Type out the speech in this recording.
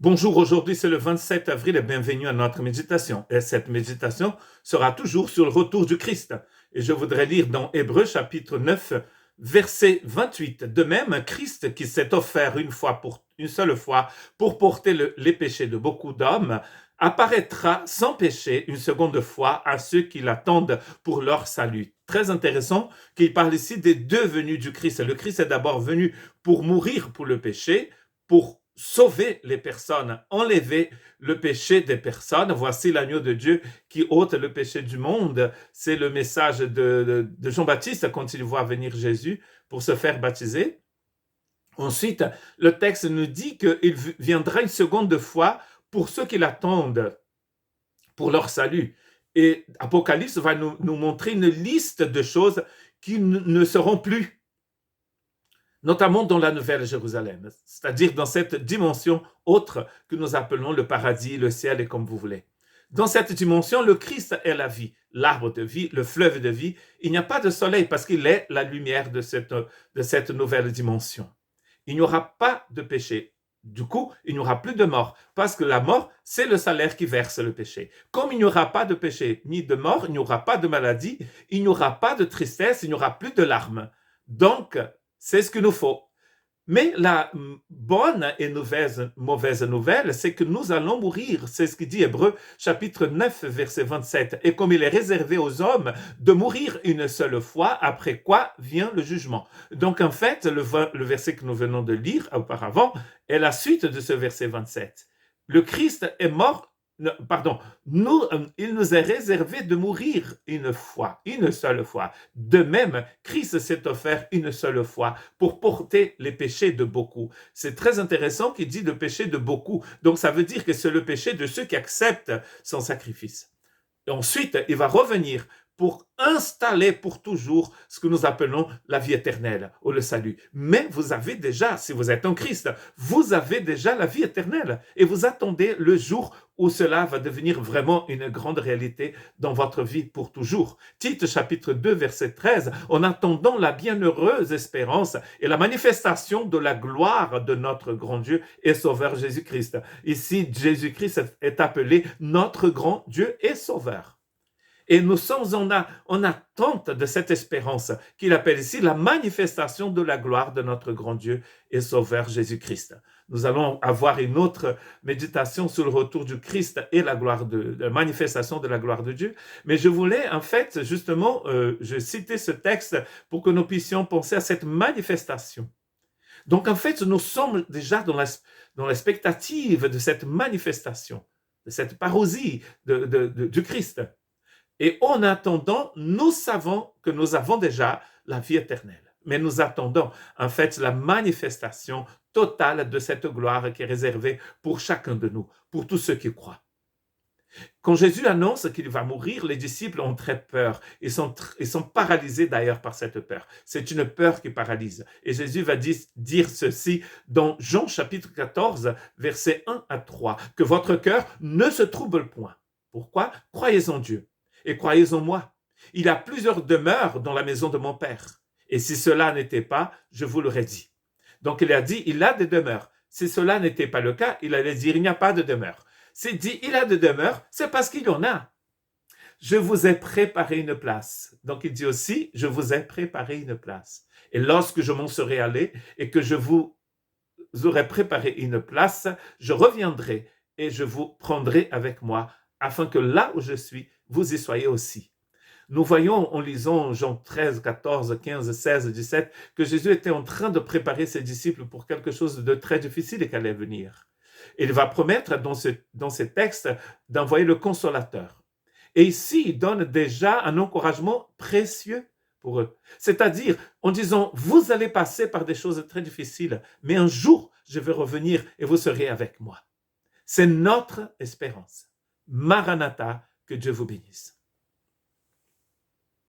Bonjour, aujourd'hui c'est le 27 avril et bienvenue à notre méditation. Et cette méditation sera toujours sur le retour du Christ. Et je voudrais lire dans Hébreux chapitre 9, verset 28. De même, Christ qui s'est offert une seule fois pour porter les péchés de beaucoup d'hommes, apparaîtra sans péché une seconde fois à ceux qui l'attendent pour leur salut. Très intéressant qu'il parle ici des deux venues du Christ. Le Christ est d'abord venu pour mourir pour le péché, pour sauver les personnes, enlever le péché des personnes. Voici l'agneau de Dieu qui ôte le péché du monde. C'est le message de Jean-Baptiste quand il voit venir Jésus pour se faire baptiser. Ensuite, le texte nous dit qu'il viendra une seconde fois pour ceux qui l'attendent, pour leur salut. Et Apocalypse va nous montrer une liste de choses qui ne seront plus, notamment dans la Nouvelle Jérusalem, c'est-à-dire dans cette dimension autre que nous appelons le paradis, le ciel et comme vous voulez. Dans cette dimension, le Christ est la vie, l'arbre de vie, le fleuve de vie. Il n'y a pas de soleil parce qu'il est la lumière de cette nouvelle dimension. Il n'y aura pas de péché. Du coup, il n'y aura plus de mort, parce que la mort, c'est le salaire qui verse le péché. Comme il n'y aura pas de péché ni de mort, il n'y aura pas de maladie, il n'y aura pas de tristesse, il n'y aura plus de larmes. Donc, c'est ce qu'il nous faut. Mais la bonne et mauvaise nouvelle, c'est que nous allons mourir. C'est ce que dit Hébreux chapitre 9, verset 27. Et comme il est réservé aux hommes de mourir une seule fois, après quoi vient le jugement. Donc en fait, le verset que nous venons de lire auparavant est la suite de ce verset 27. Le Christ est mort. Pardon, il nous est réservé de mourir une seule fois. De même, Christ s'est offert une seule fois pour porter les péchés de beaucoup. C'est très intéressant qu'il dit le péché de beaucoup. Donc ça veut dire que c'est le péché de ceux qui acceptent son sacrifice. Et ensuite, il va revenir pour installer pour toujours ce que nous appelons la vie éternelle ou le salut. Mais vous avez déjà, si vous êtes en Christ, vous avez déjà la vie éternelle et vous attendez le jour où cela va devenir vraiment une grande réalité dans votre vie pour toujours. Tite chapitre 2 verset 13, en attendant la bienheureuse espérance et la manifestation de la gloire de notre grand Dieu et Sauveur Jésus-Christ. Ici, Jésus-Christ est appelé notre grand Dieu et Sauveur. Et nous sommes en attente de cette espérance qu'il appelle ici la manifestation de la gloire de notre grand Dieu et Sauveur Jésus-Christ. Nous allons avoir une autre méditation sur le retour du Christ et la manifestation de la gloire de Dieu. Mais je voulais en fait justement, je citais ce texte pour que nous puissions penser à cette manifestation. Donc en fait, nous sommes déjà dans l'expectative de cette manifestation, de cette parousie du Christ. Et en attendant, nous savons que nous avons déjà la vie éternelle. Mais nous attendons en fait la manifestation totale de cette gloire qui est réservée pour chacun de nous, pour tous ceux qui croient. Quand Jésus annonce qu'il va mourir, les disciples ont très peur. Ils sont paralysés d'ailleurs par cette peur. C'est une peur qui paralyse. Et Jésus va dire ceci dans Jean chapitre 14, versets 1 à 3, que votre cœur ne se trouble point. Pourquoi? Croyez en Dieu. Et croyez en moi. Il y a plusieurs demeures dans la maison de mon Père. Et si cela n'était pas, je vous l'aurais dit. Donc il a dit, il a des demeures. Si cela n'était pas le cas, il allait dire, il n'y a pas de demeure. S'il dit, il a des demeures, c'est parce qu'il y en a. Je vous ai préparé une place. Donc il dit aussi, je vous ai préparé une place. Et lorsque je m'en serai allé et que je vous aurai préparé une place, je reviendrai et je vous prendrai avec moi, afin que là où je suis, vous y soyez aussi. Nous voyons en lisant Jean 13, 14, 15, 16, 17 que Jésus était en train de préparer ses disciples pour quelque chose de très difficile qui allait venir. Il va promettre dans ces textes d'envoyer le consolateur. Et ici, il donne déjà un encouragement précieux pour eux. C'est-à-dire en disant, vous allez passer par des choses très difficiles, mais un jour, je vais revenir et vous serez avec moi. C'est notre espérance. Maranatha, que Dieu vous bénisse.